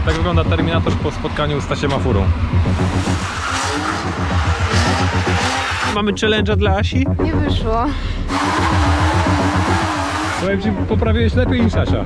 Tak wygląda Terminator po spotkaniu z Tasiemafurą. Mamy challenge'a dla Asi? Nie wyszło. Powiem ci, poprawiłeś lepiej niż Asia.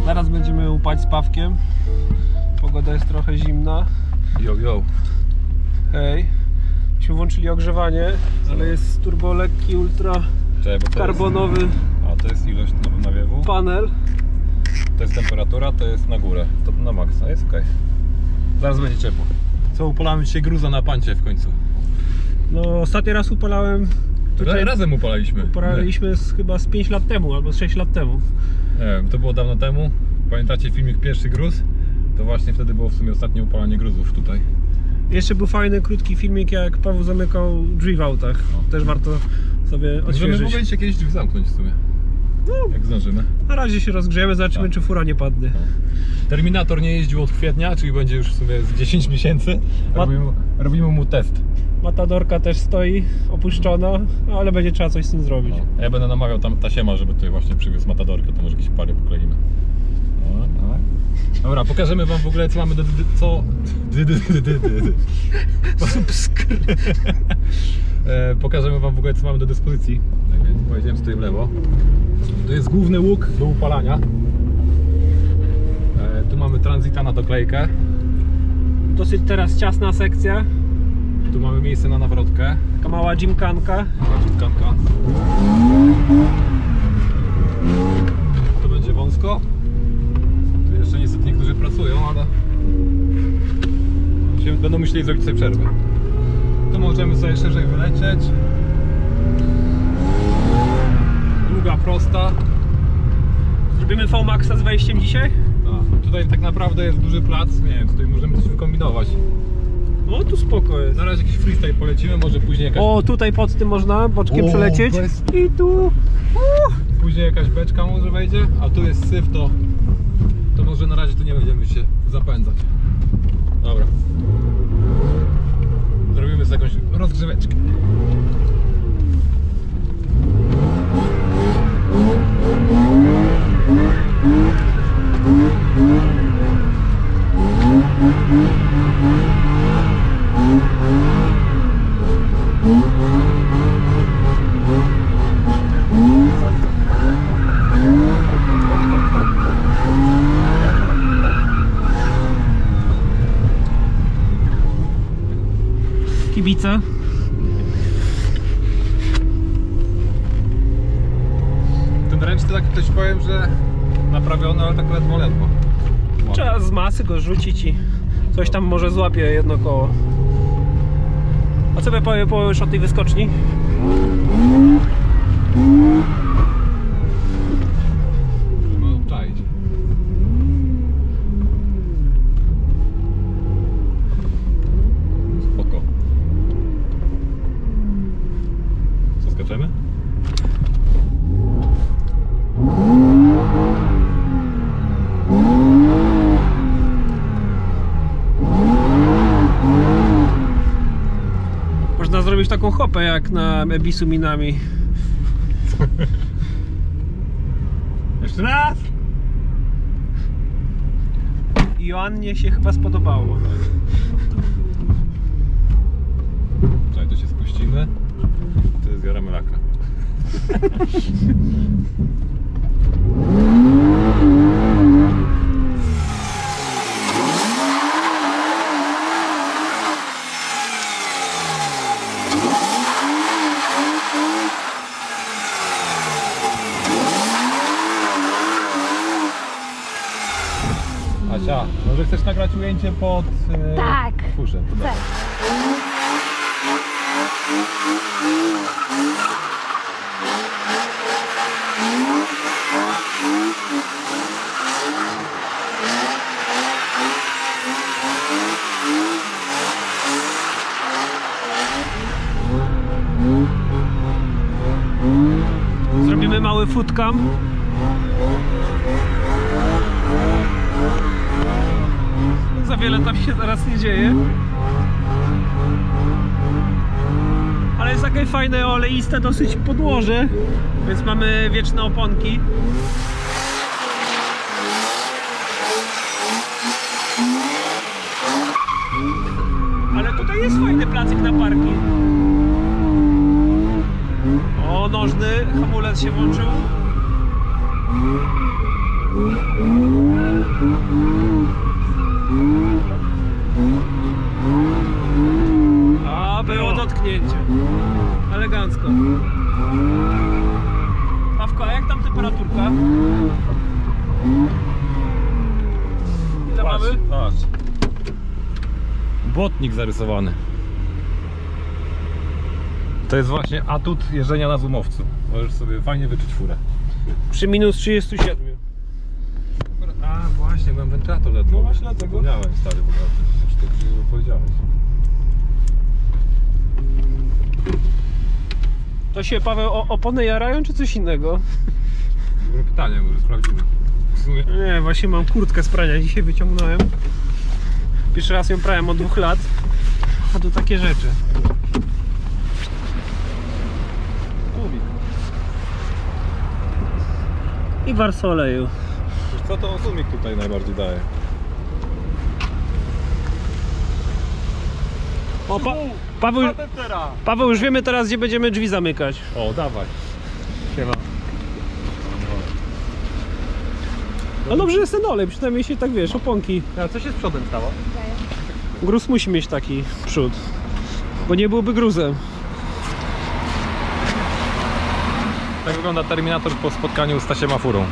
Zaraz będziemy upać z Pawkiem. Pogoda jest trochę zimna. Yo. Hej. Myśmy włączyli ogrzewanie, ale jest turbo lekki, ultra karbonowy to jest ilość nawiewu. panel. To jest temperatura, to jest na górę. To na maksa, jest ok. Zaraz będzie ciepło. Co, upalamy dzisiaj gruza na pancie w końcu? No ostatni raz upalałem tutaj. Razem upalaliśmy. Upalaliśmy chyba z 5 lat temu albo z 6 lat temu. Nie wiem, to było dawno temu. Pamiętacie filmik Pierwszy gruz? To właśnie wtedy było w sumie ostatnie upalanie gruzów tutaj. Jeszcze był fajny, krótki filmik, jak Paweł zamykał drzwi w autach. Też warto sobie Możemy w odświeżyć. ogóle dzisiaj kiedyś drzwi zamknąć w sumie. No, jak zdążymy. Na razie się rozgrzejemy, zobaczymy, czy fura nie padnie. No. Terminator nie jeździł od kwietnia, czyli będzie już w sumie z 10 miesięcy. Robimy mu test. Matadorka też stoi opuszczona, ale będzie trzeba coś z tym zrobić. No. Ja będę namawiał tam Tasiema, żeby tutaj właśnie przywiózł Matadorkę, to może jakieś pary pokleimy. No. Dobra, pokażemy wam w ogóle, co mamy pokażemy wam w ogóle, co mamy do dyspozycji. Tak więc pojedziemy tutaj w lewo. To jest główny łuk do upalania. Tu mamy tranzyta na doklejkę. Dosyć teraz ciasna sekcja. Tu mamy miejsce na nawrotkę. Taka mała gymkanka. To będzie wąsko. Tu jeszcze niestety niektórzy pracują, ale będą musieli zrobić sobie przerwę. Tu możemy sobie szerzej wylecieć. Długa, prosta. Zrobimy V-Maxa z wejściem dzisiaj? Tutaj tak naprawdę jest duży plac, nie wiem, tutaj możemy coś wykombinować. No tu spoko jest. Na razie jakiś freestyle polecimy, może później jakaś... O, tutaj pod tym można boczkiem przelecieć. I tu... Później jakaś beczka może wejdzie, a tu jest syf, to może na razie tu nie będziemy się zapędzać. Dobra. Zrobimy sobie jakąś rozgrzeweczkę. Kibice. Ten ręczny, tak ktoś powiem, że naprawiony, ale tak ledwo. Trzeba z masy go rzucić i coś tam może złapie jedno koło. A co by powiesz o tej wyskoczni? Możemy obczaić. Spoko. Co, skaczemy? Można zrobić taką hopę jak na Ebisu Minami. Jeszcze raz! Joannie się chyba spodobało. Tutaj to się spuścimy. Tu zjaramy laka. Asia, może chcesz nagrać ujęcie pod Tak. fuszem? Chcę. mały foodcam. Za wiele tam się zaraz nie dzieje. Ale jest takie fajne, oleiste dosyć podłoże, więc mamy wieczne oponki. Ale tutaj jest fajny placyk na parking. O, nożny, hamulec się włączył. A, było dotknięcie. Elegancko. Pawko, a jak tam temperaturka? Ile mamy? Patrz. Błotnik zarysowany. To jest właśnie atut jeżdżenia na zoomowcu. Możesz sobie fajnie wyczuć furę. Przy minus 37. A właśnie, mam wentylator ledwo. No właśnie dlatego. Zapomniałem, stary, bo już tak żywo powiedziałeś. To się, Paweł, opony jarają czy coś innego? Dobre pytanie, może sprawdzimy. W sumie... Nie, właśnie mam kurtkę z prania, dzisiaj wyciągnąłem. Pierwszy raz ją prałem od 2 lat. A tu takie rzeczy. I warstwa oleju. Wiesz co, to sumik tutaj najbardziej daje. O, Paweł, już wiemy teraz, gdzie będziemy drzwi zamykać. O, dawaj. Siema. No dobrze, jest ten olej, przynajmniej się tak, wiesz, oponki. A co się z przodem stało? Gruz musi mieć taki przód, bo nie byłby gruzem. Tak wygląda Terminator po spotkaniu z Tasiem furą.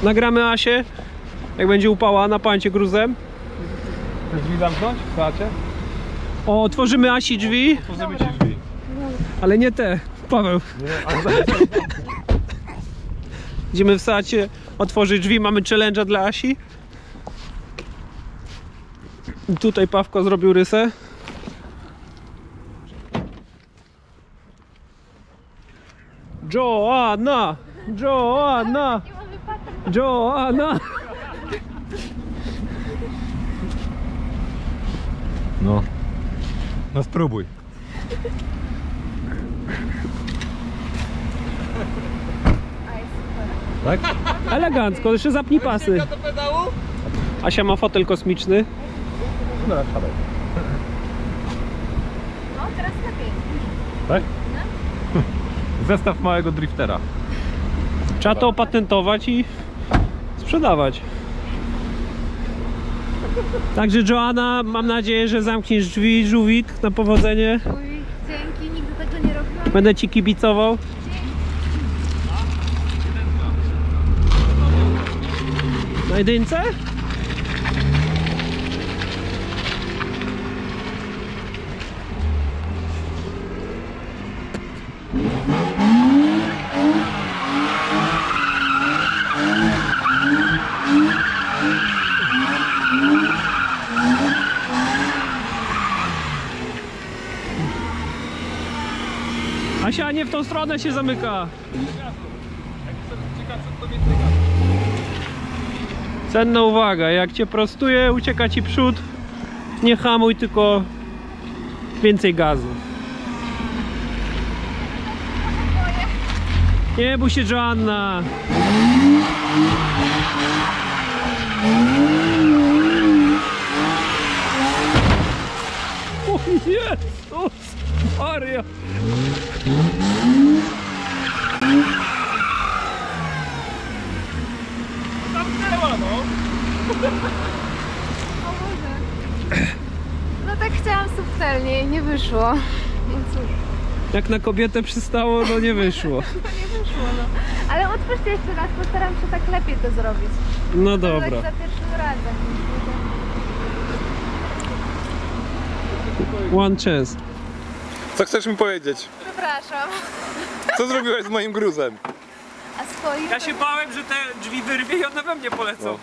Nagramy Asię, jak będzie upała na pancie gruzem. Drzwi zamknąć? Słuchajcie? O, otworzymy Asi drzwi, Otworzymy ci drzwi. ale nie te, Paweł. Idziemy w Seacie otworzyć drzwi, mamy challenge'a dla Asi. I tutaj Pawko zrobił rysę. Joanna! Joanna! Joanna! No. No spróbuj. Tak? Elegancko, jeszcze zapnij pasy. Do pedału? Asia ma fotel kosmiczny. No, siadaj. No, teraz lepiej. Tak? Zestaw małego driftera. Trzeba to opatentować i sprzedawać. Także Joanna, mam nadzieję, że zamkniesz drzwi, żółwik, na powodzenie. Uj, dzięki, nigdy tego nie robiłam. Będę ci kibicował. Na jedynce? Asia, nie w tą stronę się zamyka. Cenna uwaga, jak cię prostuje, ucieka ci przód, nie hamuj, tylko więcej gazu. Nie bój się, Joanna. O Jezus Maria. Zamknęła, no. O Boże. No tak chciałam subtelnie i nie wyszło. No cóż, Jak na kobietę przystało, no nie wyszło. to nie wyszło, no. Ale otwórzcie jeszcze raz, postaram się tak lepiej to zrobić. No Tak dobra. za pierwszym razem. One chance. Co chcesz mi powiedzieć? Przepraszam. Co zrobiłeś z moim gruzem? A swoich? Ja się bałem, że te drzwi wyrwie i one we mnie polecą.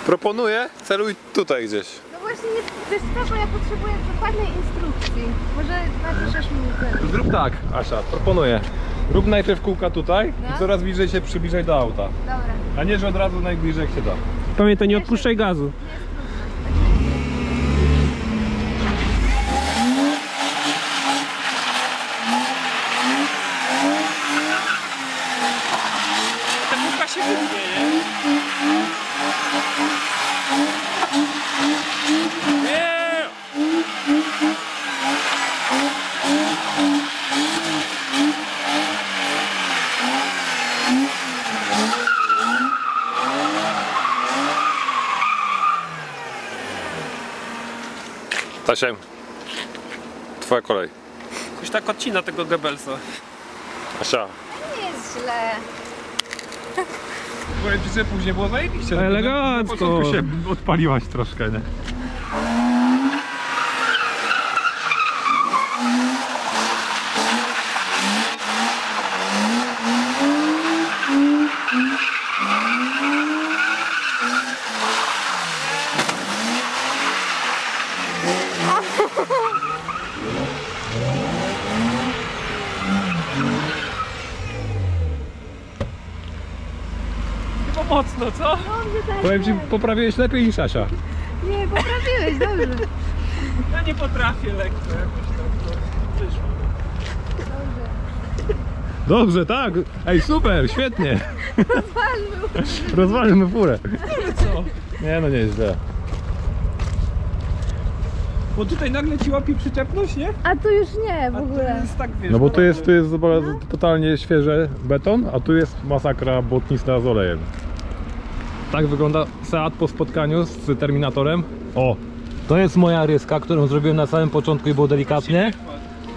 Proponuję, celuj tutaj gdzieś. No właśnie nie, wiesz co, bo ja potrzebuję dokładnej instrukcji. Może napiszesz mi ten. Zrób tak, Asia, proponuję. Rób najpierw kółka tutaj No. i coraz bliżej się przybliżaj do auta. Dobra. A nie, że od razu najbliżej jak się da. Pamiętaj, nie odpuszczaj gazu. Ta kółka się wytnie, nie? Tasiem, twoja kolej. Już tak odcina tego Goebbelsa. Asia. Nie jest źle. Powiem ci, że później było zajebiście. Elegancko. Na początku się odpaliłaś troszkę, nie? Chyba mocno, co? Dobrze, tak. Powiem ci, poprawiłeś lepiej niż Asia. Nie, poprawiłeś, dobrze. Ja nie potrafię lekko jakoś tak to wyszło. Dobrze. Dobrze, tak. Ej, super, świetnie. Rozważył. Rozwalmy furę. Ale co? Nie, no nie jest źle. Bo tutaj nagle ci łapie przyczepność, nie? A tu już nie w A to ogóle. jest tak, wiesz, No bo tu jest borowy. totalnie świeży beton, a tu jest masakra błotnista z olejem. Tak wygląda Seat po spotkaniu z Terminatorem. O, to jest moja ryska, którą zrobiłem na samym początku i było delikatnie.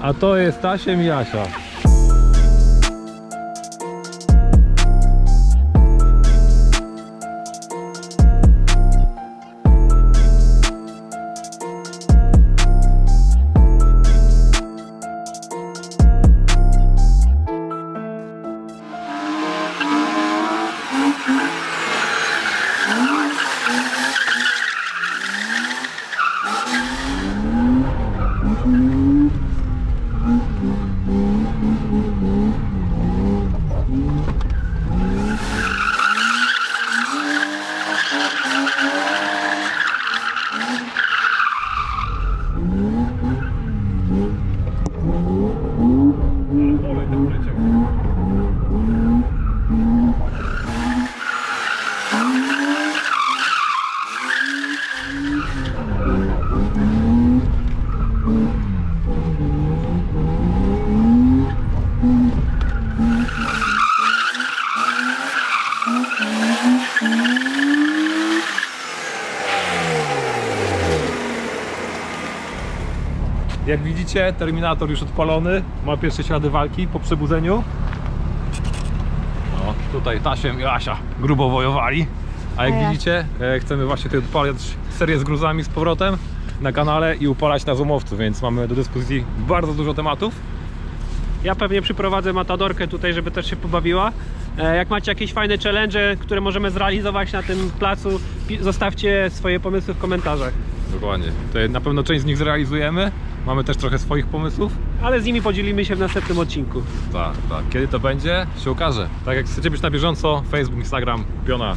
A to jest Tasiem i Asia. Jak widzicie, Terminator już odpalony, ma pierwsze ślady walki po przebudzeniu. No, tutaj Tasiem i Asia grubo wojowali. A jak widzicie, chcemy właśnie tutaj odpalać serię z gruzami z powrotem na kanale i upalać na zoomowcu, więc mamy do dyspozycji bardzo dużo tematów. Ja pewnie przyprowadzę Matadorkę tutaj, żeby też się pobawiła. Jak macie jakieś fajne challenge, które możemy zrealizować na tym placu, zostawcie swoje pomysły w komentarzach. Dokładnie. Tutaj na pewno część z nich zrealizujemy. Mamy też trochę swoich pomysłów. Ale z nimi podzielimy się w następnym odcinku. Tak, tak. Kiedy to będzie, się okaże. Tak jak chcecie być na bieżąco, Facebook, Instagram, Piona.